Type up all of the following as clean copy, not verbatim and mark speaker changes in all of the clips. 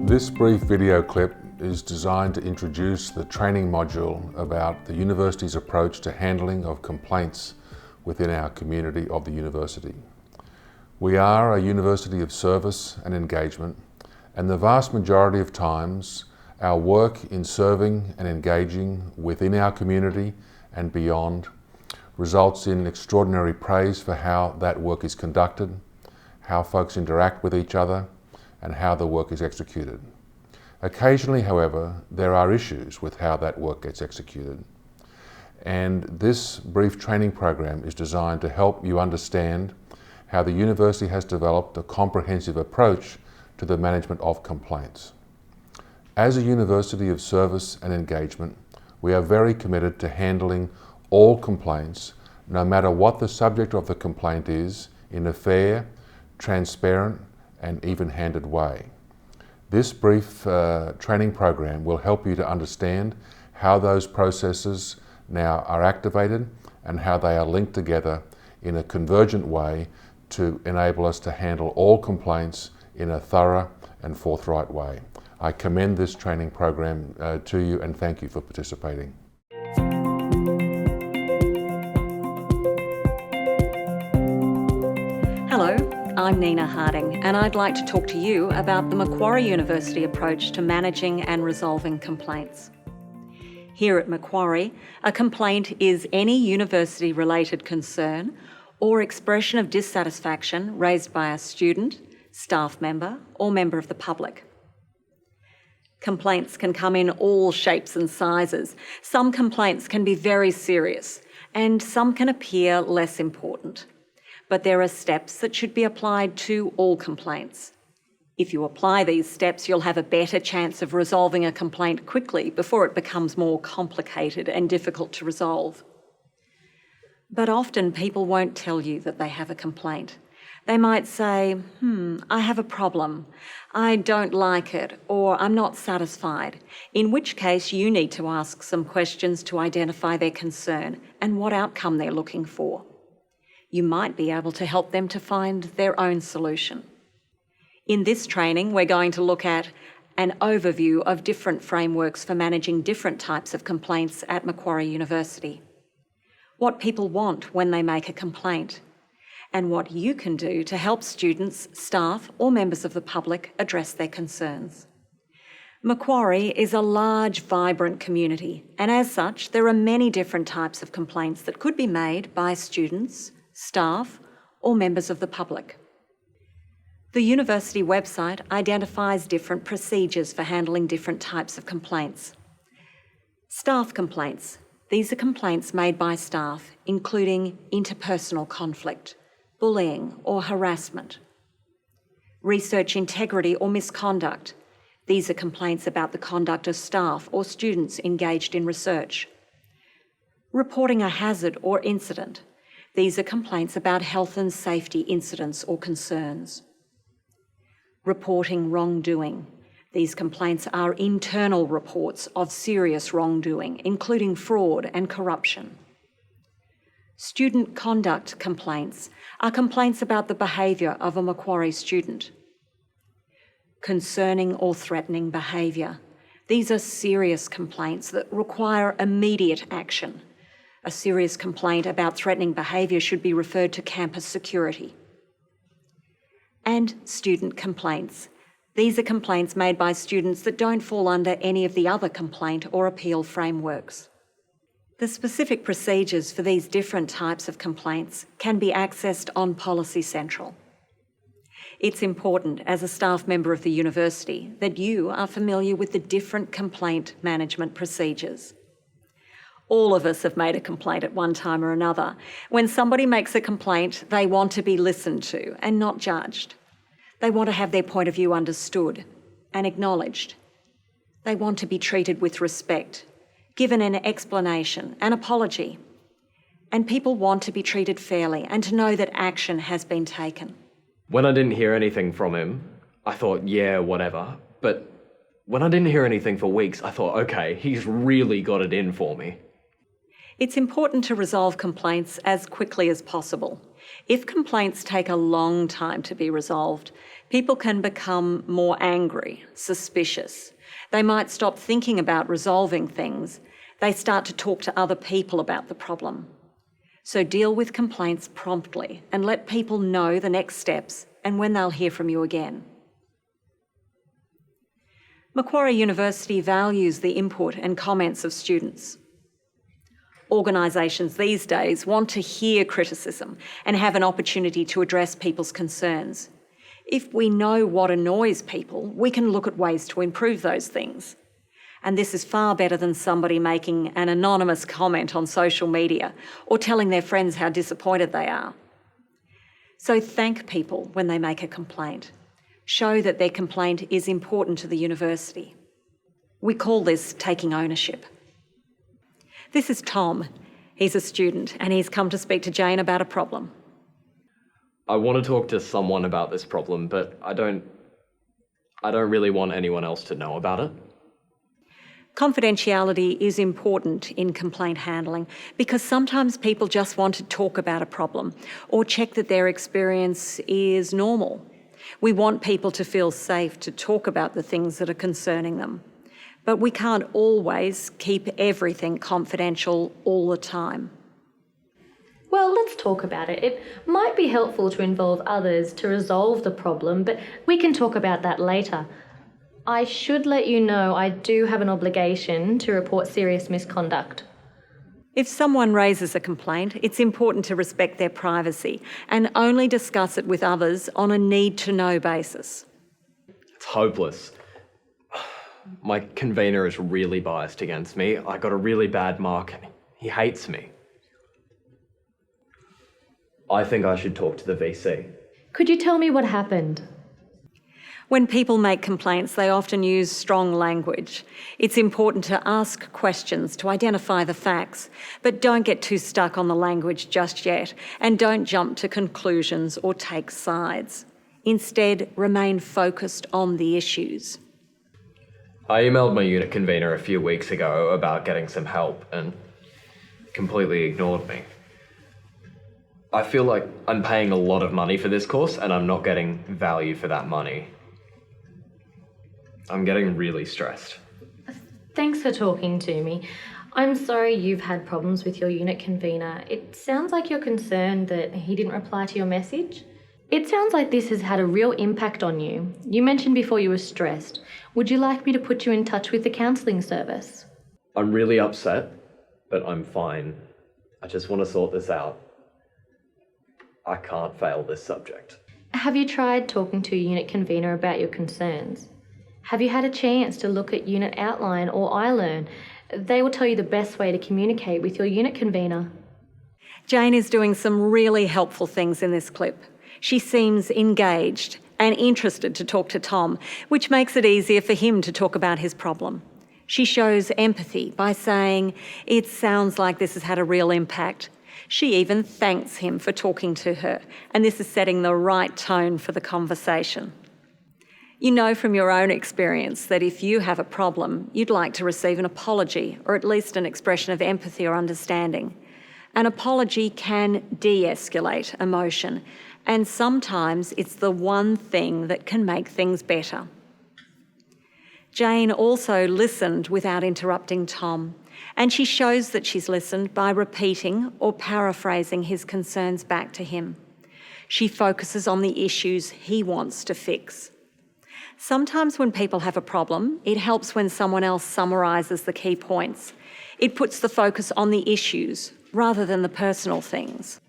Speaker 1: This brief video clip is designed to introduce the training module about the university's approach to handling of complaints within our community of the university. We are a university of service and engagement, and the vast majority of times our work in serving and engaging within our community and beyond results in extraordinary praise for how that work is conducted, how folks interact with each other, and how the work is executed. Occasionally, however, there are issues with how that work gets executed. And this brief training program is designed to help you understand how the university has developed a comprehensive approach to the management of complaints. As a university of service and engagement, we are very committed to handling all complaints, no matter what the subject of the complaint is, in a fair, transparent, and even-handed way. This brief training program will help you to understand how those processes now are activated and how they are linked together in a convergent way to enable us to handle all complaints in a thorough and forthright way. I commend this training program to you and thank you for participating.
Speaker 2: Hello, I'm Nina Harding, and I'd like to talk to you about the Macquarie University approach to managing and resolving complaints. Here at Macquarie, a complaint is any university-related concern or expression of dissatisfaction raised by a student, staff member, or member of the public. Complaints can come in all shapes and sizes. Some complaints can be very serious, and some can appear less important. But there are steps that should be applied to all complaints. If you apply these steps, you'll have a better chance of resolving a complaint quickly before it becomes more complicated and difficult to resolve. But often people won't tell you that they have a complaint. They might say, I have a problem, I don't like it, or I'm not satisfied, in which case you need to ask some questions to identify their concern and what outcome they're looking for. You might be able to help them to find their own solution. In this training, we're going to look at an overview of different frameworks for managing different types of complaints at Macquarie University, what people want when they make a complaint, and what you can do to help students, staff, or members of the public address their concerns. Macquarie is a large, vibrant community, and as such, there are many different types of complaints that could be made by students, staff, or members of the public. The university website identifies different procedures for handling different types of complaints. Staff complaints. These are complaints made by staff, including interpersonal conflict, bullying or harassment. Research integrity or misconduct. These are complaints about the conduct of staff or students engaged in research. Reporting a hazard or incident. These are complaints about health and safety incidents or concerns. Reporting wrongdoing. These complaints are internal reports of serious wrongdoing, including fraud and corruption. Student conduct complaints are complaints about the behaviour of a Macquarie student. Concerning or threatening behaviour. These are serious complaints that require immediate action. A serious complaint about threatening behaviour should be referred to campus security. And student complaints. These are complaints made by students that don't fall under any of the other complaint or appeal frameworks. The specific procedures for these different types of complaints can be accessed on Policy Central. It's important, as a staff member of the university, that you are familiar with the different complaint management procedures. All of us have made a complaint at one time or another. When somebody makes a complaint, they want to be listened to and not judged. They want to have their point of view understood and acknowledged. They want to be treated with respect, given an explanation, an apology. And people want to be treated fairly and to know that action has been taken.
Speaker 3: When I didn't hear anything from him, I thought, yeah, whatever. But when I didn't hear anything for weeks, I thought, okay, he's really got it in for me.
Speaker 2: It's important to resolve complaints as quickly as possible. If complaints take a long time to be resolved, people can become more angry, suspicious. They might stop thinking about resolving things. They start to talk to other people about the problem. So deal with complaints promptly and let people know the next steps and when they'll hear from you again. Macquarie University values the input and comments of students. Organisations these days want to hear criticism and have an opportunity to address people's concerns. If we know what annoys people, we can look at ways to improve those things. And this is far better than somebody making an anonymous comment on social media or telling their friends how disappointed they are. So thank people when they make a complaint. Show that their complaint is important to the university. We call this taking ownership. This is Tom. He's a student and he's come to speak to Jane about a problem.
Speaker 3: I want to talk to someone about this problem, but I don't really want anyone else to know about it.
Speaker 2: Confidentiality is important in complaint handling because sometimes people just want to talk about a problem or check that their experience is normal. We want people to feel safe to talk about the things that are concerning them. But we can't always keep everything confidential all the time.
Speaker 4: Well, let's talk about it. It might be helpful to involve others to resolve the problem, but we can talk about that later. I should let you know I do have an obligation to report serious misconduct.
Speaker 2: If someone raises a complaint, it's important to respect their privacy and only discuss it with others on a need-to-know basis.
Speaker 3: It's hopeless. My convener is really biased against me. I got a really bad mark and he hates me. I think I should talk to the VC.
Speaker 4: Could you tell me what happened?
Speaker 2: When people make complaints, they often use strong language. It's important to ask questions to identify the facts, but don't get too stuck on the language just yet, and don't jump to conclusions or take sides. Instead, remain focused on the issues.
Speaker 3: I emailed my unit convener a few weeks ago about getting some help and completely ignored me. I feel like I'm paying a lot of money for this course and I'm not getting value for that money. I'm getting really stressed.
Speaker 4: Thanks for talking to me. I'm sorry you've had problems with your unit convener. It sounds like you're concerned that he didn't reply to your message. It sounds like this has had a real impact on you. You mentioned before you were stressed. Would you like me to put you in touch with the counselling service?
Speaker 3: I'm really upset, but I'm fine. I just want to sort this out. I can't fail this subject.
Speaker 4: Have you tried talking to your unit convener about your concerns? Have you had a chance to look at Unit Outline or iLearn? They will tell you the best way to communicate with your unit convener.
Speaker 2: Jane is doing some really helpful things in this clip. She seems engaged and interested to talk to Tom, which makes it easier for him to talk about his problem. She shows empathy by saying, "It sounds like this has had a real impact." She even thanks him for talking to her, and this is setting the right tone for the conversation. You know from your own experience that if you have a problem, you'd like to receive an apology or at least an expression of empathy or understanding. An apology can de-escalate emotion, and sometimes it's the one thing that can make things better. Jane also listened without interrupting Tom, and she shows that she's listened by repeating or paraphrasing his concerns back to him. She focuses on the issues he wants to fix. Sometimes when people have a problem, it helps when someone else summarises the key points. It puts the focus on the issues rather than the personal things.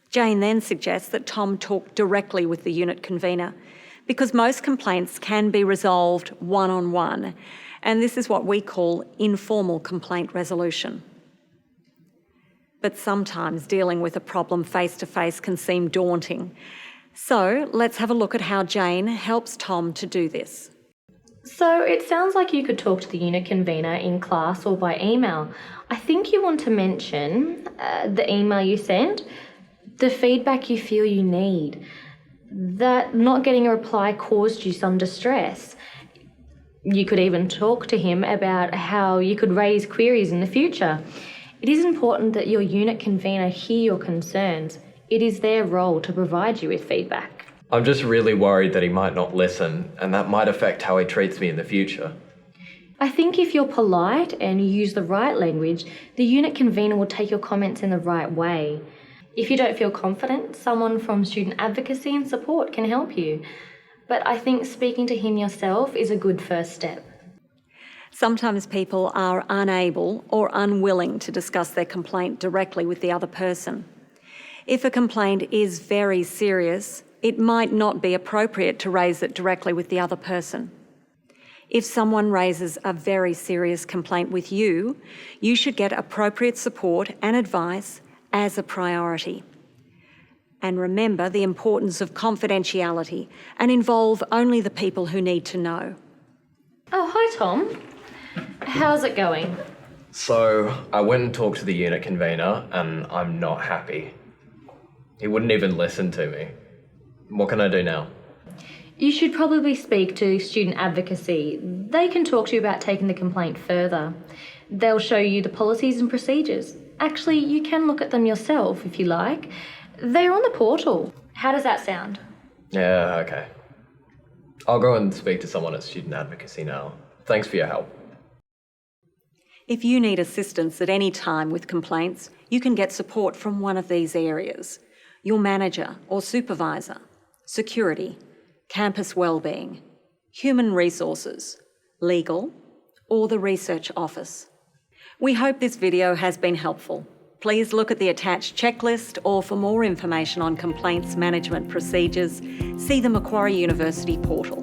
Speaker 2: Jane then suggests that Tom talk directly with the unit convener because most complaints can be resolved one-on-one, and this is what we call informal complaint resolution. But sometimes dealing with a problem face-to-face can seem daunting. So let's have a look at how Jane helps Tom to do this.
Speaker 4: So it sounds like you could talk to the unit convener in class or by email. I think you want to mention the email you sent, the feedback you feel you need, that not getting a reply caused you some distress. You could even talk to him about how you could raise queries in the future. It is important that your unit convener hear your concerns. It is their role to provide you with feedback.
Speaker 3: I'm just really worried that he might not listen, and that might affect how he treats me in the future.
Speaker 4: I think if you're polite and you use the right language, the unit convener will take your comments in the right way. If you don't feel confident, someone from student advocacy and support can help you. But I think speaking to him yourself is a good first step.
Speaker 2: Sometimes people are unable or unwilling to discuss their complaint directly with the other person. If a complaint is very serious, it might not be appropriate to raise it directly with the other person. If someone raises a very serious complaint with you, you should get appropriate support and advice as a priority. And remember the importance of confidentiality and involve only the people who need to know.
Speaker 4: Oh, hi Tom. How's it going?
Speaker 3: So, I went and talked to the unit convener, and I'm not happy. He wouldn't even listen to me. What can I do now?
Speaker 4: You should probably speak to student advocacy. They can talk to you about taking the complaint further. They'll show you the policies and procedures. Actually, you can look at them yourself if you like. They're on the portal. How does that sound?
Speaker 3: Yeah, okay. I'll go and speak to someone at student advocacy now. Thanks for your help.
Speaker 2: If you need assistance at any time with complaints, you can get support from one of these areas: your manager or supervisor, security, campus wellbeing, human resources, legal, or the research office. We hope this video has been helpful. Please look at the attached checklist, or for more information on complaints management procedures, see the Macquarie University portal.